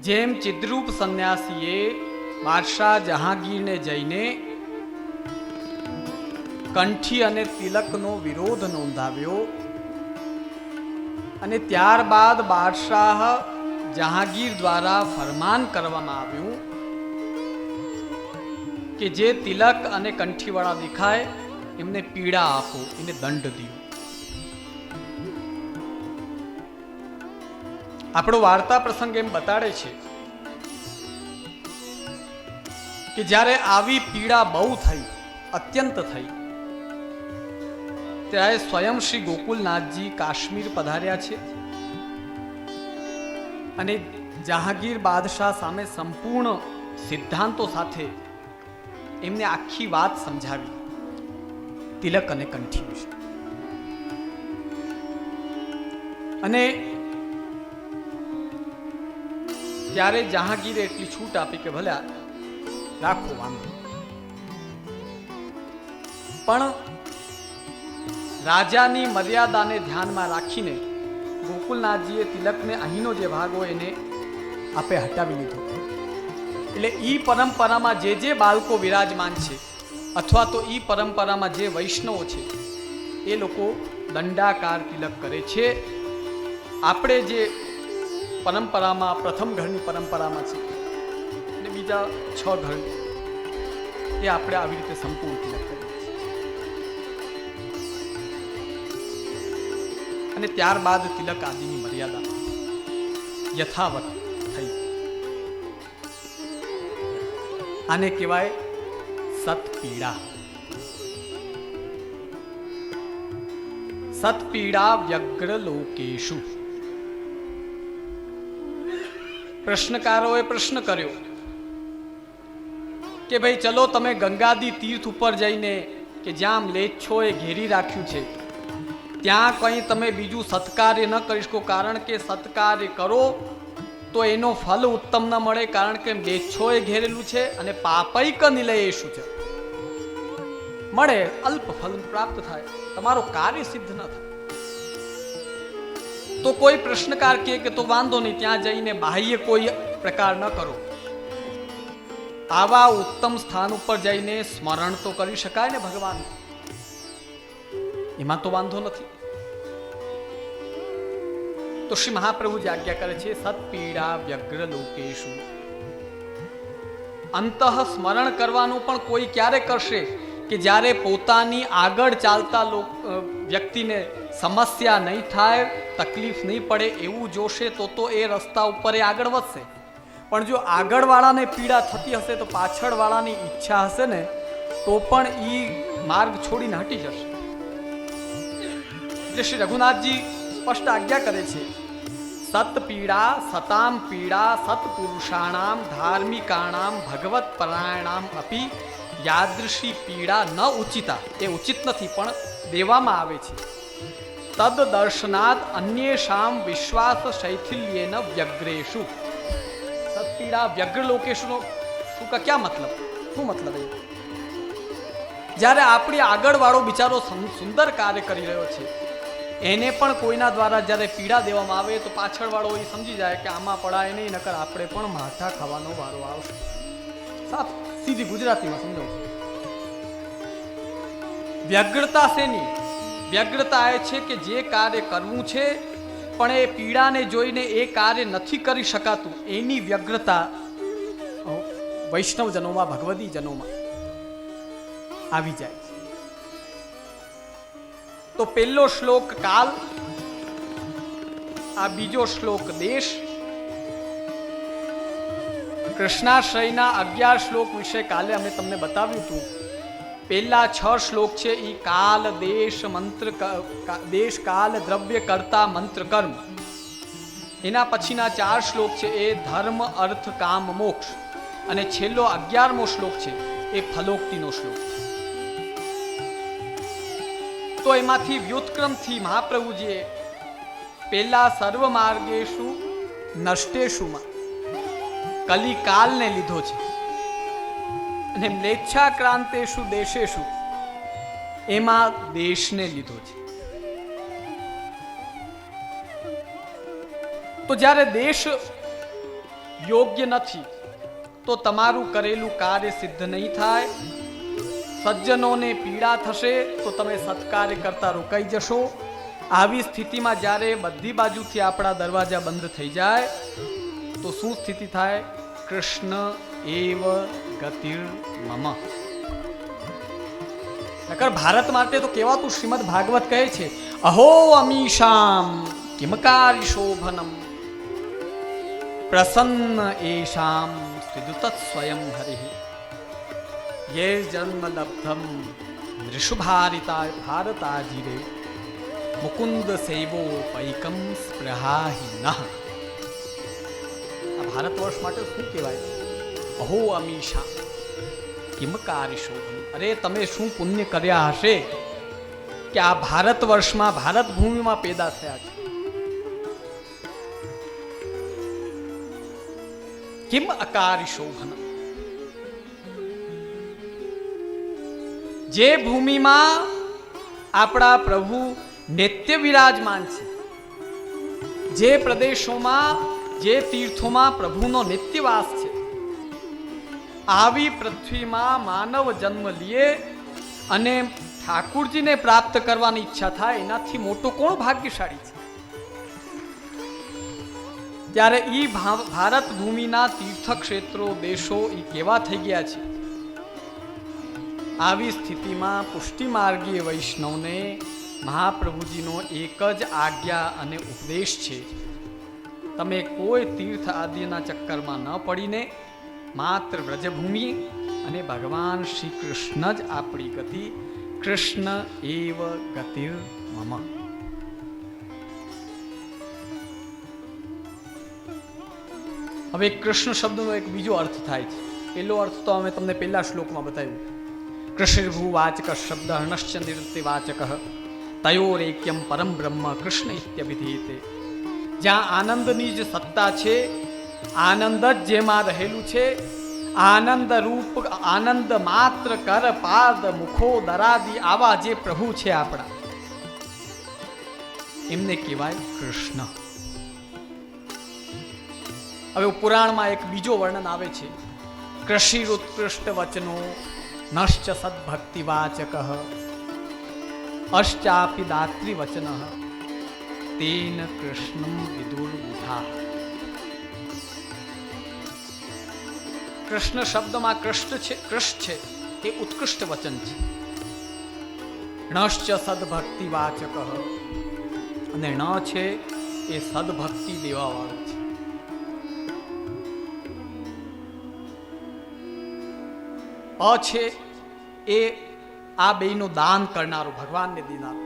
જેમ ચિદ્રૂપ સંન્યાસીએ બાદશાહ જહાંગીરને જઈને કંઠી અને તિલકનો વિરોધ નોંધાવ્યો અને ત્યારબાદ બાદશાહ જહાંગીર દ્વારા ફરમાન કરવામાં આવ્યું કે જે તિલક અને કંઠીવાળા દેખાય એમને પીડા આપો, એને દંડ દો. આપણો વાર્તા પ્રસંગ એમ બતાડે છે કે જ્યારે આવી પીડા બહુ થઈ, અત્યંત થઈ, ત્યારે સ્વયં શ્રી ગોકુલનાથજી કાશ્મીર પધાર્યા છે અને જહાંગીર બાદશાહ સામે સંપૂર્ણ સિદ્ધાંતો સાથે એમને આખી વાત સમજાવી તિલક અને કંઠી વિશે. અને ત્યારે જહાંગીરે એટલી છૂટ આપી કે ભલે રાખો, વાંધો. પણ રાજાની મર્યાદાને ધ્યાનમાં રાખીને ગોકુલનાથજીએ તિલકને અહીંનો જે ભાગ હોય એને આપે હટાવી લીધો. એટલે ઈ પરંપરામાં જે બાળકો વિરાજમાન છે અથવા તો ઈ પરંપરામાં જે વૈષ્ણવો છે એ લોકો દંડાકાર તિલક કરે છે. આપણે જે પરંપરામાં પ્રથમ ઘરની પરંપરામાં છે અને બીજા 6 ઘર એ આપણે આવી રીતે સંપૂર્ણ તિલક કરીએ છીએ. અને ત્યારબાદ તિલક આદિની મર્યાદા યથાવત થઈ. આને કહેવાય સતપીડા. સતપીડા વ્યગ્ર લોકેશુ. પ્રશ્નકારોએ પ્રશ્ન કર્યો કે ભાઈ ચલો તમે ગંગાદી તીર્થ ઉપર જઈને કે જ્યાં મ્લેચ્છોએ ઘેરી રાખ્યું છે ત્યાં કંઈ તમે બીજું સત્કાર્ય ન કરી શકો, કારણ કે સત્કાર્ય કરો તો એનો ફલ ઉત્તમ ન મળે, કારણ કે મ્લેચ્છોએ ઘેરેલું છે અને પાપૈક નિલયેશુ છે, મળે અલ્પ ફલ પ્રાપ્ત થાય, તમારો કાર્ય સિદ્ધ ન થાય. તો કોઈ પ્રશ્નકાર કહે કે તો વાંધો નહીં, ત્યાં જઈને બાહ્ય કોઈ પ્રકાર ન કરો, આવા ઉત્તમ સ્થાન ઉપર જઈને સ્મરણ તો કરી શકાય ને ભગવાન, એમાં તો વાંધો નથી. તો શ્રી મહાપ્રભુજી આજ્ઞા કરે છે સતપીડા વ્યગ્ર લોકેશુ. અંતઃ સ્મરણ કરવાનું પણ કોઈ ક્યારે કરશે કે જ્યારે પોતાની આગળ ચાલતા વ્યક્તિને સમસ્યા નહીં થાય, તકલીફ નહીં પડે એવું જોશે તો એ રસ્તા ઉપર એ આગળ વધશે. પણ જો આગળવાળાને પીડા થતી હશે તો પાછળવાળાની ઈચ્છા હશે ને તો પણ એ માર્ગ છોડીને હટી જશે. એટલે શ્રી રઘુનાથજી સ્પષ્ટ આજ્ઞા કરે છે સત પીડા સતામ પીડા સત્પુરુષાણામ ધાર્મિકાણામ ભગવત પરાયણામ અપી યાદૃશી પીડા ન ઉચિતા. એ ઉચિત નથી પણ દેવામાં આવે છે. તદ દર્શનાદ અન્યેષામ વિશ્વાસ શૈથિલ્યેન વ્યગ્રેશુ. સત્પીડા વ્યગ્ર લોકેશનો શું ક્યાં મતલબ, શું મતલબ? એ જ્યારે આપણી આગળ વાળો બિચારો સુંદર કાર્ય કરી રહ્યો છે એને પણ કોઈના દ્વારા જ્યારે પીડા દેવામાં આવે તો પાછળ વાળો એ સમજી જાય કે આમાં પડાય નહીં, નકર આપણે પણ માથા ખાવાનો વારો આવશે. સાફ સીધી ગુજરાતીમાં સમજો. વ્યગ્રતા શેની? વ્યગ્રતા એ છે કે જે કાર્ય કરવું છે પણ એ પીડાને જોઈને એ કાર્ય નથી કરી શકાતું, એની વ્યગ્રતા વૈષ્ણવજનોમાં, ભગવદીજનોમાં આવી જાય છે. તો પહેલો શ્લોક કાલ, આ બીજો શ્લોક દેશ. કૃષ્ણાશ્રયના 11 શ્લોક વિશે કાલે અમે તમને બતાવ્યું હતું. પહેલા 6 શ્લોક છે એ કાલ, દેશ, મંત્ર, દેશ, કાલ, દ્રવ્ય, કર્તા, મંત્ર, કર્મ. એના પછીના 4 શ્લોક છે એ ધર્મ, અર્થ, કામ, મોક્ષ. અને છેલ્લો 11મો શ્લોક છે એ ફલોક્તિનો શ્લોક છે. તો એમાંથી વ્યુત્ક્રમથી મહાપ્રભુજીએ પહેલા સર્વ માર્ગેશુ નષ્ટેશુમાં કલિકાલને લીધો છે અને મ્લેચ્છાક્રાંતેશુ દેશેશુ એમાં દેશને લીધો છે. તો જ્યારે દેશ યોગ્ય નથી તો તમારું કરેલું કાર્ય સિદ્ધ નહીં થાય. સજ્જનોને પીડા થશે તો તમે સત્કાર્ય કરતા રોકાઈ જશો. આવી સ્થિતિમાં જ્યારે બધી બાજુથી આપણા દરવાજા બંધ થઈ જાય તો શું સ્થિતિ થાય? કૃષ્ણ એવ ગતિર મમ. નકર ભારત માટે તો કહેવાતું શ્રીમદ ભાગવત કહે છે, અહો અમીશામ કિમકારી શોભનમ પ્રસન્ન એશામ સ્વિદુતત સ્વયં હરિ યે જન્મ લબ્ધમ નૃષુ ભારતાજીરે મુકુંદ સેવો પૈકમ સ્પૃહાહિનઃ. આ ભારત વર્ષ માટે શું કહેવાય? અહો અમીશા કિમકારી શોભન. અરે તમે શું પુણ્ય કર્યા હશે કે આ ભારત વર્ષમાં ભારત ભૂમિમાં પેદા થયા છે. કિમ અકારી શોભન. જે ભૂમિમાં આપણા પ્રભુ નિત્ય વિરાજમાન છે, જે પ્રદેશોમાં જે તીર્થોમાં પ્રભુનો નિત્યવાસ છે, આવી પૃથ્વીમાં માનવ જન્મ લે અને ઠાકુરજીને પ્રાપ્ત કરવાની ઈચ્છા થાય, એનાથી મોટો કોણ ભાગ્યશાળી છે? ત્યારે ઈ ભારત ભૂમિના તીર્થક્ષેત્રો દેશો ઈ કેવા થઈ ગયા છે. આવી સ્થિતિમાં પુષ્ટિ માર્ગીય વૈષ્ણવને મહાપ્રભુજીનો એક જ આજ્ઞા અને ઉપદેશ છે, તમે કોઈ તીર્થ આદિના ચક્કરમાં ન પડીને માત્ર વ્રજભૂમિ અને ભગવાન શ્રી કૃષ્ણ જ આપણી ગતિ. કૃષ્ણ એવ ગતિર મમ. હવે કૃષ્ણ શબ્દનો એક બીજો અર્થ થાય છે. પહેલો અર્થ તો અમે તમને પહેલા શ્લોકમાં બતાવ્યું. કૃષિર્ભૂવાચક શબ્દ હર્ણશ્ચ નિવૃત્તિવાચક તયોરેક્યમ પરમ બ્રહ્મ કૃષ્ણ ઇત્યભિધીયતે. જ્યાં આનંદની જ સત્તા છે, આનંદ જ જેમાં રહેલું છે, આનંદ રૂપ આનંદ માત્ર કર પાદ મુખો દરાદી આવા જે પ્રભુ છે આપણા, એમને કહેવાય કૃષ્ણ. હવે પુરાણમાં એક બીજો વર્ણન આવે છે. કૃષિરુત્કૃષ્ટ વચનો નશ્ચ સદભક્તિવાચક અશ્ચાપી દાત્રી વચન તેન કૃષ્ણમ વિદુર્બુધા. કૃષ્ણ શબ્દમાં કૃષ્ણ છે, કૃષ્ણ છે એ ઉત્કૃષ્ટ વચન છે. નશ્ચ સદભક્તિવાચક અને ન છે એ સદભક્તિ દેવાવાળો છે. અ છે એ આ બેયનું દાન કરનારો, ભગવાનને દેનારો.